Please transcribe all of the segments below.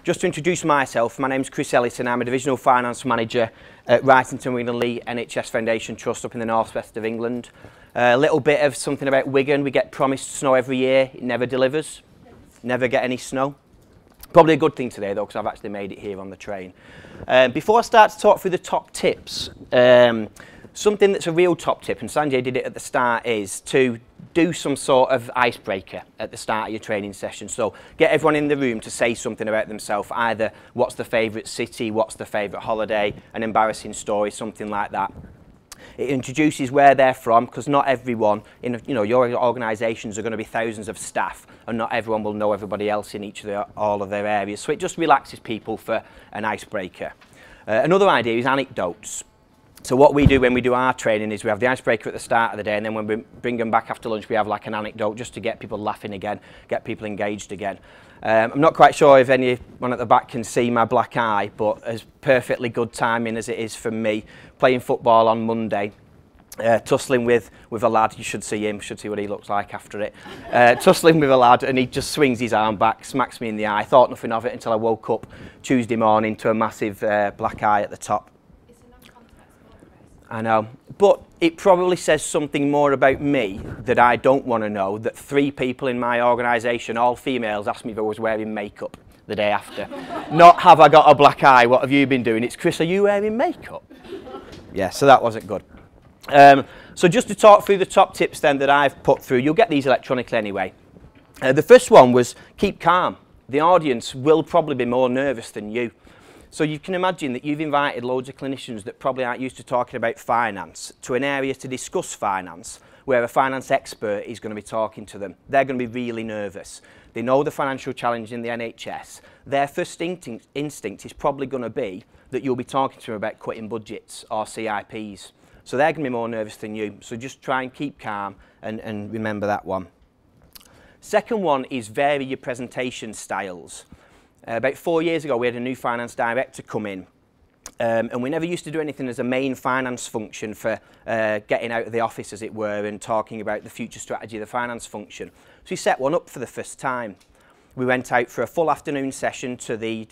Just to introduce myself, my name's Ellison. I'm a Divisional Finance Manager at Wrightington, Wigan and Leigh NHS Foundation Trust up in the northwest of England. A little bit of something about Wigan. We get promised snow every year. It never delivers. Never get any snow. Probably a good thing today though, because I've actually made it here on the train. Before I start to talk through the top tips, something that's a real top tip, and Sanjay did it at the start, is to do some sort of icebreaker at the start of your training session. So get everyone in the room to say something about themselves, either what's the favourite city, what's the favourite holiday, an embarrassing story, something like that. It introduces where they're from, because not everyone in your organisations are going to be thousands of staff, and not everyone will know everybody else in all of their areas. So it just relaxes people for an icebreaker. Another idea is anecdotes. So what we do when we do our training is we have the icebreaker at the start of the day, and then when we bring them back after lunch we have like an anecdote just to get people laughing again, get people engaged again. I'm not quite sure if anyone at the back can see my black eye, but as perfectly good timing as it is for me, playing football on Monday, tussling with a lad. You should see him, should see what he looks like after it. Tussling with a lad, and he just swings his arm back, smacks me in the eye. I thought nothing of it until I woke up Tuesday morning to a massive black eye at the top. I know, but it probably says something more about me that I don't want to know, that 3 people in my organisation, all females, asked me if I was wearing makeup the day after. Not, have I got a black eye, what have you been doing? It's, Chris, are you wearing makeup? Yeah, so that wasn't good. So just to talk through the top tips then that I've put through, you'll get these electronically anyway. The first one was keep calm. The audience will probably be more nervous than you. So you can imagine that you've invited loads of clinicians that probably aren't used to talking about finance to an area to discuss finance, where a finance expert is going to be talking to them. They're going to be really nervous. They know the financial challenge in the NHS. Their first instinct is probably going to be that you'll be talking to them about cutting budgets or CIPs. So they're going to be more nervous than you. So just try and keep calm and remember that one. Second one is vary your presentation styles. About 4 years ago, we had a new finance director come in, and we never used to do anything as a main finance function for getting out of the office, as it were, and talking about the future strategy of the finance function. So we set one up for the first time. We went out for a full afternoon session to the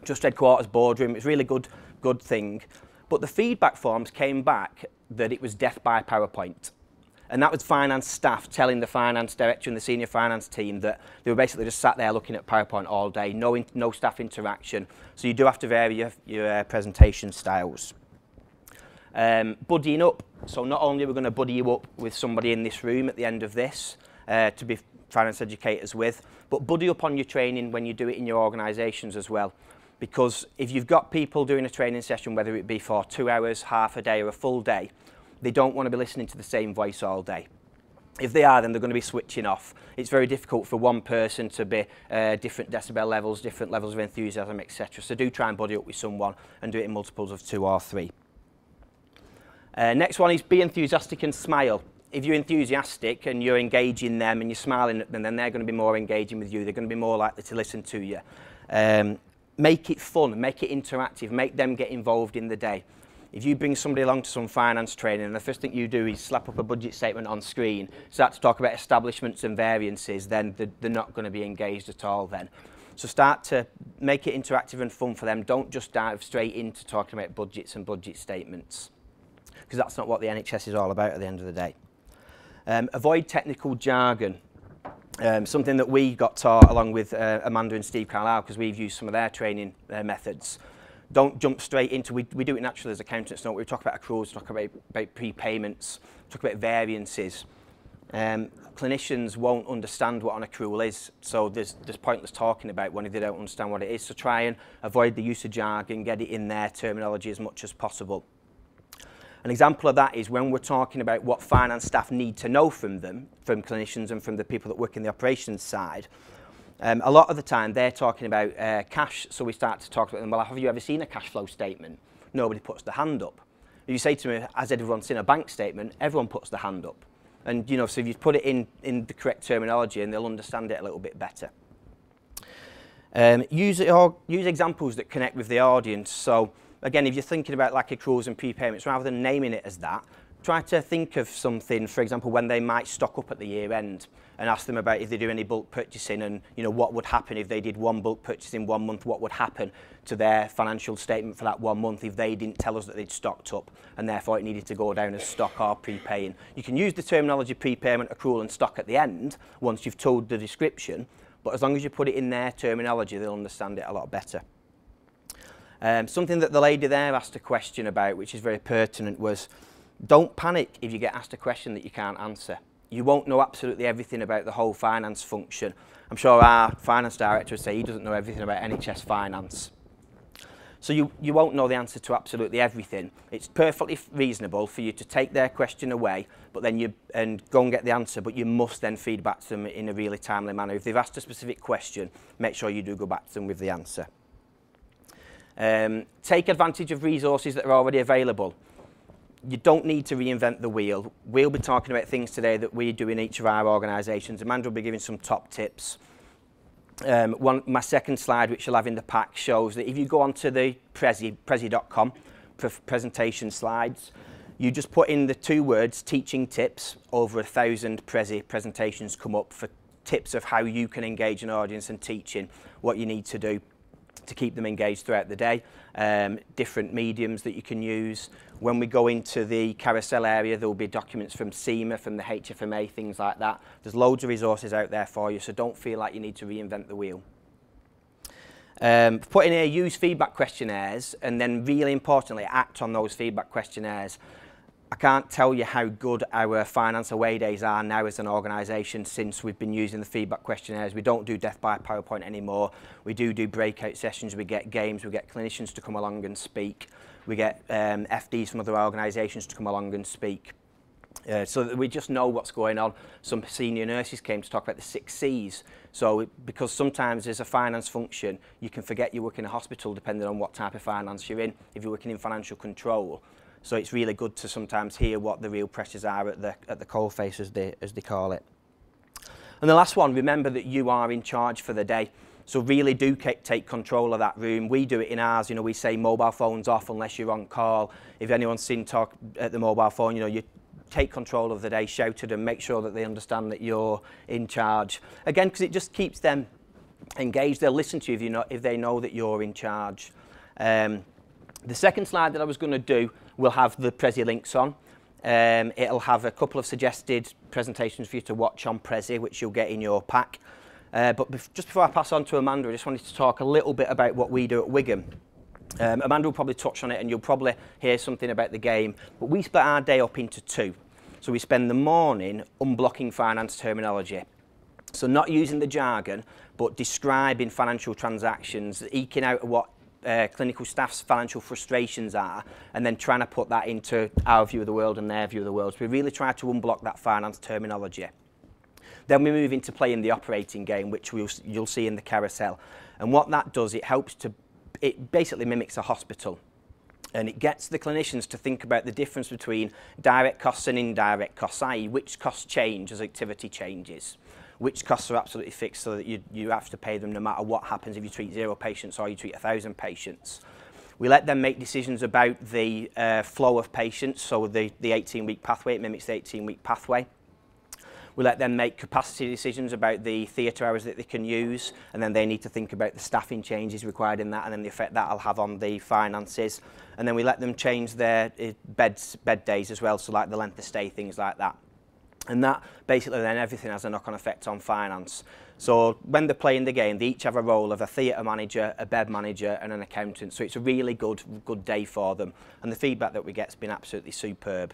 Trust Headquarters boardroom. It was a really good thing. But the feedback forms came back that it was death by PowerPoint. And that was finance staff telling the finance director and the senior finance team that they were basically just sat there looking at PowerPoint all day, no staff interaction. So you do have to vary your presentation styles. Buddying up. So not only are we going to buddy you up with somebody in this room at the end of this to be finance educators with, but buddy up on your training when you do it in your organisations as well. Because if you've got people doing a training session, whether it be for 2 hours, half a day or a full day, they don't want to be listening to the same voice all day. If they are, then they're going to be switching off. It's very difficult for one person to be different decibel levels, different levels of enthusiasm, etc. So do try and buddy up with someone and do it in multiples of 2 or 3. Next one is be enthusiastic and smile. If you're enthusiastic and you're engaging them and you're smiling at them, then they're going to be more engaging with you. They're going to be more likely to listen to you. Make it fun, make it interactive, make them get involved in the day. If you bring somebody along to some finance training and the first thing you do is slap up a budget statement on screen, start to talk about establishments and variances, then they're not going to be engaged at all then. So start to make it interactive and fun for them. Don't just dive straight into talking about budgets and budget statements, because that's not what the NHS is all about at the end of the day. Avoid technical jargon. Something that we got taught along with Amanda and Steve Carlisle, because we've used some of their training methods. Don't jump straight into, we do it naturally as accountants, don't we? We talk about accruals, talk about prepayments, talk about variances. Clinicians won't understand what an accrual is, so there's pointless talking about when they don't understand what it is. So try and avoid the use of jargon, get it in their terminology as much as possible. An example of that is when we're talking about what finance staff need to know from them, from clinicians and from the people that work in the operations side. A lot of the time they're talking about cash, so we start to talk about them. Well, have you ever seen a cash flow statement? Nobody puts the hand up. If you say to me, has everyone seen a bank statement? Everyone puts the hand up. And so if you put it in the correct terminology, and they'll understand it a little bit better. Use examples that connect with the audience. So again, if you're thinking about like accruals and prepayments, rather than naming it as that, try to think of something, for example, when they might stock up at the year end, and ask them about if they do any bulk purchasing, and what would happen if they did one bulk purchase in 1 month, what would happen to their financial statement for that 1 month if they didn't tell us that they'd stocked up and therefore it needed to go down as stock or prepaying. You can use the terminology prepayment, accrual and stock at the end once you've told the description, but as long as you put it in their terminology, they'll understand it a lot better. Something that the lady there asked a question about, which is very pertinent, was don't panic if you get asked a question that you can't answer. You won't know absolutely everything about the whole finance function. I'm sure our finance director would say he doesn't know everything about NHS finance. So you won't know the answer to absolutely everything. It's perfectly reasonable for you to take their question away, but then and go and get the answer, but you must then feed back to them in a really timely manner. If they've asked a specific question, make sure you do go back to them with the answer. Take advantage of resources that are already available. You don't need to reinvent the wheel. We'll be talking about things today that we do in each of our organisations. Amanda will be giving some top tips. My second slide, which you'll have in the pack, shows that if you go onto the prezi.com presentation slides, you just put in the 2 words, teaching tips, over 1,000 Prezi presentations come up for tips of how you can engage an audience and teaching what you need to do to keep them engaged throughout the day, different mediums that you can use. When we go into the carousel area, there will be documents from SEMA, from the HFMA, things like that. There's loads of resources out there for you, so don't feel like you need to reinvent the wheel. Put in here, use feedback questionnaires, and then really importantly, act on those feedback questionnaires. I can't tell you how good our finance away days are now as an organisation since we've been using the feedback questionnaires. We don't do death by PowerPoint anymore. We do breakout sessions, we get games, we get clinicians to come along and speak. We get FDs from other organisations to come along and speak. So that we just know what's going on. Some senior nurses came to talk about the 6 C's. So because sometimes as a finance function, you can forget you work in a hospital depending on what type of finance you're in, if you're working in financial control. So it's really good to sometimes hear what the real pressures are at the coalface, as they call it. And the last one, remember that you are in charge for the day. So really do take control of that room. We do it in ours, we say mobile phones off unless you're on call. If anyone's seen talk at the mobile phone, you take control of the day, shout at them, make sure that they understand that you're in charge. Again, because it just keeps them engaged. They'll listen to you if they know that you're in charge. The second slide that I was going to do will have the Prezi links on. It'll have a couple of suggested presentations for you to watch on Prezi, which you'll get in your pack. But just before I pass on to Amanda, I just wanted to talk a little bit about what we do at Wigan. Amanda will probably touch on it and you'll probably hear something about the game, but we split our day up into 2. So we spend the morning unblocking finance terminology. So not using the jargon, but describing financial transactions, eking out what clinical staff's financial frustrations are, and then trying to put that into our view of the world and their view of the world. So we really try to unblock that finance terminology. Then we move into playing the operating game, which you'll see in the carousel. And what that does, it basically mimics a hospital. And it gets the clinicians to think about the difference between direct costs and indirect costs, i.e. which costs change as activity changes. Which costs are absolutely fixed so that you have to pay them no matter what happens if you treat 0 patients or you treat 1,000 patients. We let them make decisions about the flow of patients, so the 18-week pathway, it mimics the 18-week pathway. We let them make capacity decisions about the theatre hours that they can use, and then they need to think about the staffing changes required in that and then the effect that will have on the finances. And then we let them change their bed days as well, so like the length of stay, things like that. And that basically then everything has a knock-on effect on finance. So when they're playing the game, they each have a role of a theatre manager, a bed manager and an accountant. So it's a really good day for them. And the feedback that we get has been absolutely superb.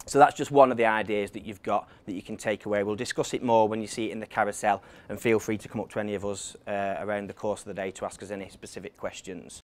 So that's just one of the ideas that you've got that you can take away. We'll discuss it more when you see it in the carousel, and feel free to come up to any of us around the course of the day to ask us any specific questions.